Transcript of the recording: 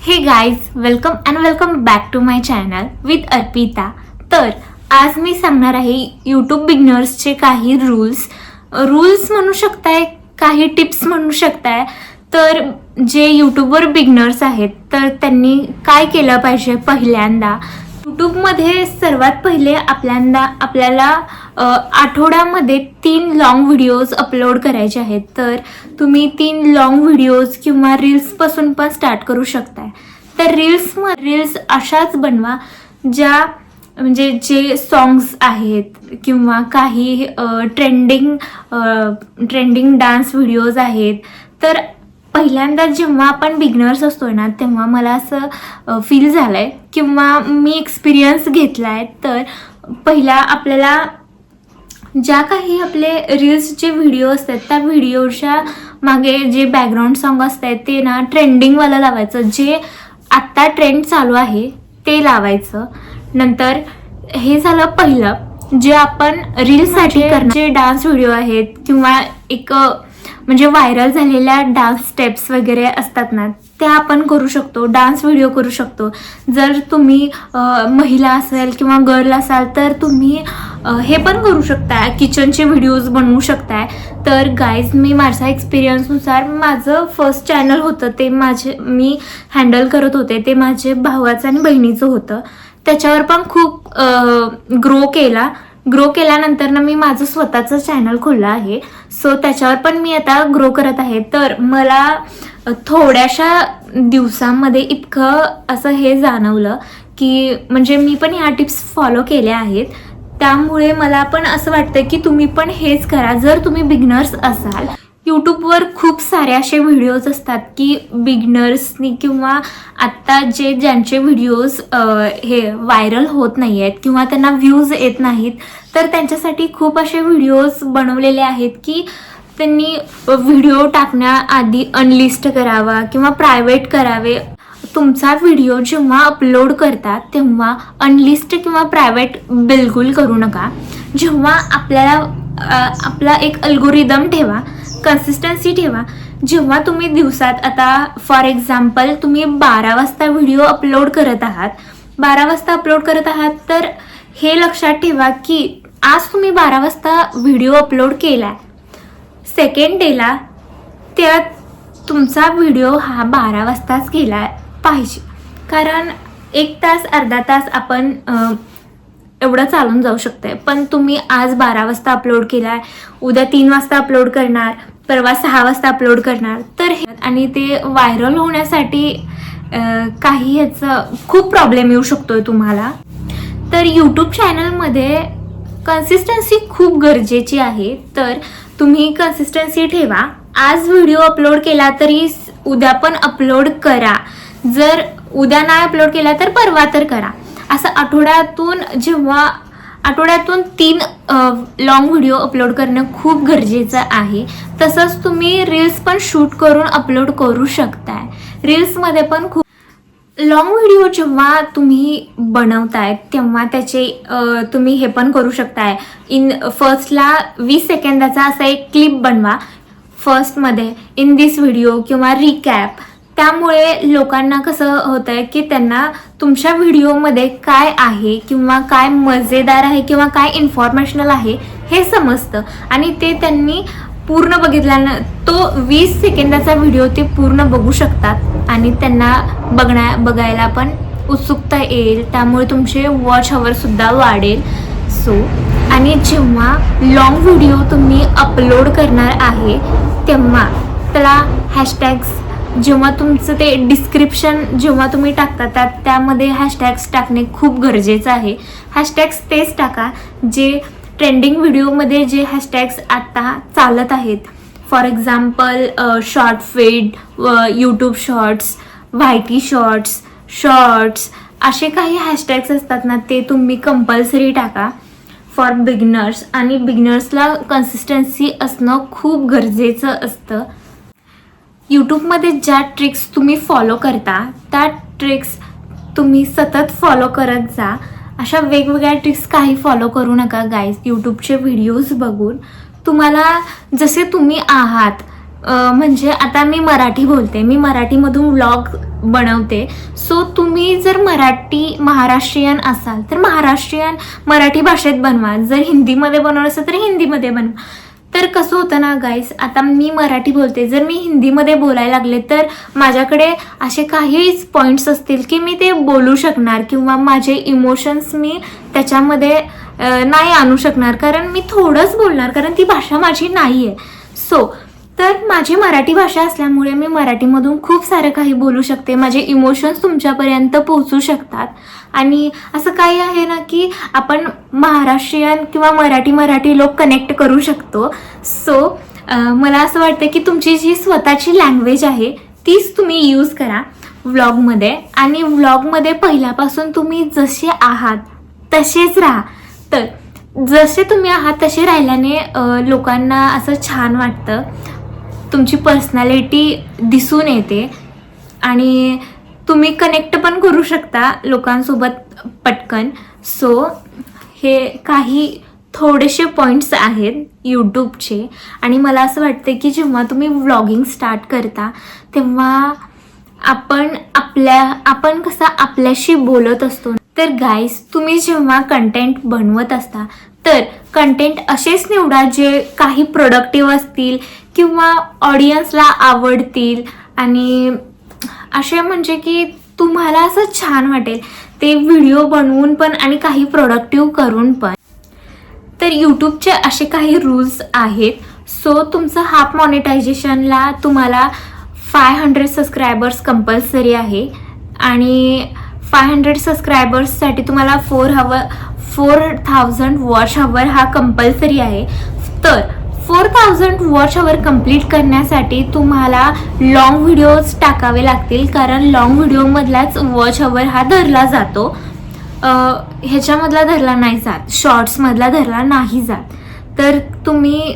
हे guys, welcome back to my channel with Arpita. तर आज मी सांगणार आहे यूट्यूब बिगनर्सचे काही रूल्स म्हणू शकताय, काही टिप्स म्हणू शकताय. तर जे यूट्यूबवर बिगनर्स आहेत तर त्यांनी काय केलं पाहिजे. पहिल्यांदा यूट्यूबमध्ये सर्वात पहिले आपल्याला आठवड्यामध्ये 3 लॉंग व्हिडिओज अपलोड करायचे आहेत. तर तुम्ही 3 लॉंग व्हिडिओज किंवा रील्सपासून पण स्टार्ट करू शकताय. तर रील्स अशाच बनवा ज्या म्हणजे जे सॉंग्स आहेत किंवा काही ट्रेंडिंग डान्स व्हिडिओज आहेत. तर पहिल्यांदा जेव्हा आपण बिगनर्स असतो ना, तेव्हा मला असं फील झालं आहे किंवा मी एक्सपिरियन्स घेतला आहे. तर पहिला आपल्याला ज्या काही आपले रील्सचे व्हिडिओ असतात त्या व्हिडिओच्या मागे जे बॅकग्राऊंड सॉन्ग असतात ते ना ट्रेंडिंगवालं लावायचं. जे आत्ता ट्रेंड चालू आहे ते लावायचं. नंतर हे झालं पहिलं. जे आपण रील्ससाठी करणार जे डान्स व्हिडिओ आहेत किंवा एक म्हणजे व्हायरल झालेल्या डान्स स्टेप्स वगैरे असतात ना, त्या आपण करू शकतो. डान्स व्हिडिओ करू शकतो. जर तुम्ही महिला असाल किंवा गर्ल असाल तर तुम्ही हे पण करू शकता. किचनचे व्हिडिओज बनवू शकताय. तर गाईज, मी माझ्या एक्सपिरियन्सनुसार माझं फर्स्ट चॅनल होतं ते मी हँडल करत होते. ते माझे भावाचं आणि बहिणीचं होतं. त्याच्यावर पण खूप ग्रो केल्यानंतर ना मी माझं स्वतःचं चॅनल खोललं आहे. सो त्याच्यावर पण मी आता ग्रो करत आहे. तर मला थोड्याशा दिवसांमध्ये इतकं असं हे जाणवलं की म्हणजे मी पण ह्या टिप्स फॉलो केल्या आहेत. त्यामुळे मला पण असं वाटतं की तुम्ही पण हेच करा जर तुम्ही बिगनर्स असाल. यूट्यूबवर खूप सारे असे व्हिडिओज असतात की बिगनर्सनी किंवा आत्ता ज्यांचे व्हिडिओज हे व्हायरल होत नाही आहेत किंवा त्यांना व्ह्यूज येत नाहीत, तर त्यांच्यासाठी खूप असे व्हिडिओज बनवलेले आहेत की त्यांनी व्हिडिओ टाकण्याआधी अनलिस्ट करावा किंवा प्रायव्हेट करावे. तुमचा व्हिडिओ जेव्हा अपलोड करता तेव्हा अनलिस्ट किंवा प्रायव्हेट बिलकुल करू नका. जेव्हा आपला एक अल्गोरिदम ठेवा, कन्सिस्टन्सी ठेवा. जेव्हा तुम्ही दिवसात आता फॉर एक्झाम्पल तुम्ही 12 वाजता व्हिडिओ अपलोड करत आहात तर हे लक्षात ठेवा की आज तुम्ही 12 वाजता व्हिडिओ अपलोड केला, सेकंड डेला त्यात तुमचा व्हिडिओ हा 12 वाजताच केला पाहिजे. कारण 1 तास अर्धा तास आपण एवढं चालून जाऊ शकते. पण तुम्ही आज 12 वाजता अपलोड केलाय, उद्या 3 वाजता अपलोड करणार, परवा 6 वाजता अपलोड करणार. तर हे आणि ते व्हायरल होण्यासाठी काही ह्याचं खूप प्रॉब्लेम येऊ शकतोय तुम्हाला. तर यूट्यूब चॅनलमध्ये कन्सिस्टन्सी खूप गरजेची आहे. तर तुम्ही कन्सिस्टन्सी ठेवा. आज व्हिडिओ अपलोड केला तरी उद्या पण अपलोड करा. जर उद्या नाही अपलोड केला तर परवा तर करा. असं आठवड्यातून 3 लॉंग व्हिडिओ अपलोड करणं खूप गरजेचं आहे. तसंच तुम्ही रील्स पण शूट करून अपलोड करू शकताय. रील्समध्ये पण खूप लॉंग व्हिडिओ जेव्हा तुम्ही बनवताय तेव्हा त्याचे तुम्ही हे पण करू शकताय. फर्स्टला 20 सेकंदाचा असा एक क्लिप बनवा फर्स्टमध्ये इन दिस व्हिडिओ किंवा रिकॅप. त्यामुळे लोकांना कसं होतं आहे की त्यांना तुमच्या व्हिडिओमध्ये काय आहे किंवा काय मजेदार आहे किंवा काय इन्फॉर्मेशनल आहे हे समजतं आणि ते त्यांनी पूर्ण बघितल्यानं तो 20 सेकंदाचा व्हिडिओ ते पूर्ण बघू शकतात आणि त्यांना बघायला पण उत्सुकता येईल. त्यामुळे तुमचे वॉच हवरसुद्धा वाढेल. आणि जेव्हा लॉंग व्हिडिओ तुम्ही अपलोड करणार आहे तेव्हा त्याला हॅशटॅग्स जेव्हा तुमचं ते डिस्क्रिप्शन जेव्हा तुम्ही टाकता त्यामध्ये हॅशटॅग्स टाकणे खूप गरजेचं आहे. हॅशटॅग्स तेच टाका जे ट्रेंडिंग व्हिडिओमध्ये जे हॅशटॅग्स आता चालत आहेत. For example short feed, YouTube shorts, YT shorts असे काही हॅशटॅग्स असतात ना, ते तुम्ही कंपल्सरी टाका फॉर बिगनर्स. आणि बिगनर्सला कन्सिस्टन्सी असणं खूप गरजेचं असतं. यूट्यूबमध्ये ज्या ट्रिक्स तुम्ही फॉलो करता त्या ट्रिक्स तुम्ही सतत फॉलो करत जा. अशा वेगवेगळ्या ट्रिक्स काही फॉलो करू नका गाईज. यूट्यूबचे व्हिडिओज बघून तुम्हाला जसे तुम्ही आहात म्हणजे आता मी मराठी बोलते, मी मराठीमधून व्लॉग बनवते. सो तुम्ही जर महाराष्ट्रीयन असाल तर मराठी भाषेत बनवा. जर हिंदीमध्ये बनवलं असेल तर हिंदीमध्ये बनवा. तर कसं होतं ना गाईस, आता मी मराठी बोलते, जर मी हिंदीमध्ये बोलायला लागले तर माझ्याकडे असे काहीच पॉईंट्स असतील की मी ते बोलू शकणार किंवा माझे इमोशन्स मी त्याच्यामध्ये नाही आणू शकणार, कारण मी थोडंच बोलणार, कारण ती भाषा माझी नाही आहे. सो तर माझी मराठी भाषा असल्यामुळे मी मराठीमधून खूप सारं काही बोलू शकते. माझे इमोशन्स तुमच्यापर्यंत पोहोचू शकतात. आणि असं काही आहे ना की आपण महाराष्ट्रीयन किंवा मराठी लोक कनेक्ट करू शकतो. सो मला असं वाटतं की तुमची जी स्वतःची लँग्वेज आहे तीच तुम्ही यूज करा व्लॉगमध्ये. आणि व्लॉगमध्ये पहिल्यापासून तुम्ही जसे आहात तसेच राहा. तर जसे तुम्ही आहात तसे राहिल्याने लोकांना असं छान वाटतं, तुमची पर्सनॅलिटी दिसून येते आणि तुम्ही कनेक्ट पण करू शकता लोकांसोबत पटकन. सो हे काही थोडेसे पॉईंट्स आहेत यूट्यूबचे. आणि मला असं वाटतं की जेव्हा तुम्ही व्लॉगिंग स्टार्ट करता तेव्हा आपण कसं आपल्याशी बोलत असतो. तर गाईस, तुम्ही जेव्हा कंटेंट बनवत असता तर कंटेंट असेच निवडा जे काही प्रोडक्टिव्ह असतील किंवा ऑडियन्सला आवडतील आणि असे म्हणजे की तुम्हाला असं छान वाटेल ते व्हिडिओ बनवून पण आणि काही प्रोडक्टिव्ह करून पण. तर यूट्यूबचे असे काही रूल्स आहेत. सो तुमचं हाफ मॉनिटायझेशनला तुम्हाला 500 सबस्क्रायबर्स कंपल्सरी आहे आणि 500 सबस्क्रायबर्ससाठी तुम्हाला 4000 वॉच हवर हा कंपल्सरी आहे. तर 4000 वॉच हवर कंप्लीट करण्यासाठी तुम्हाला लॉंग व्हिडिओज टाकावे लागतील, कारण लॉंग व्हिडिओमधलाच वॉच हवर हा धरला जातो, ह्याच्यामधला धरला नाही जात, शॉर्ट्समधला धरला नाही जात. तर तुम्ही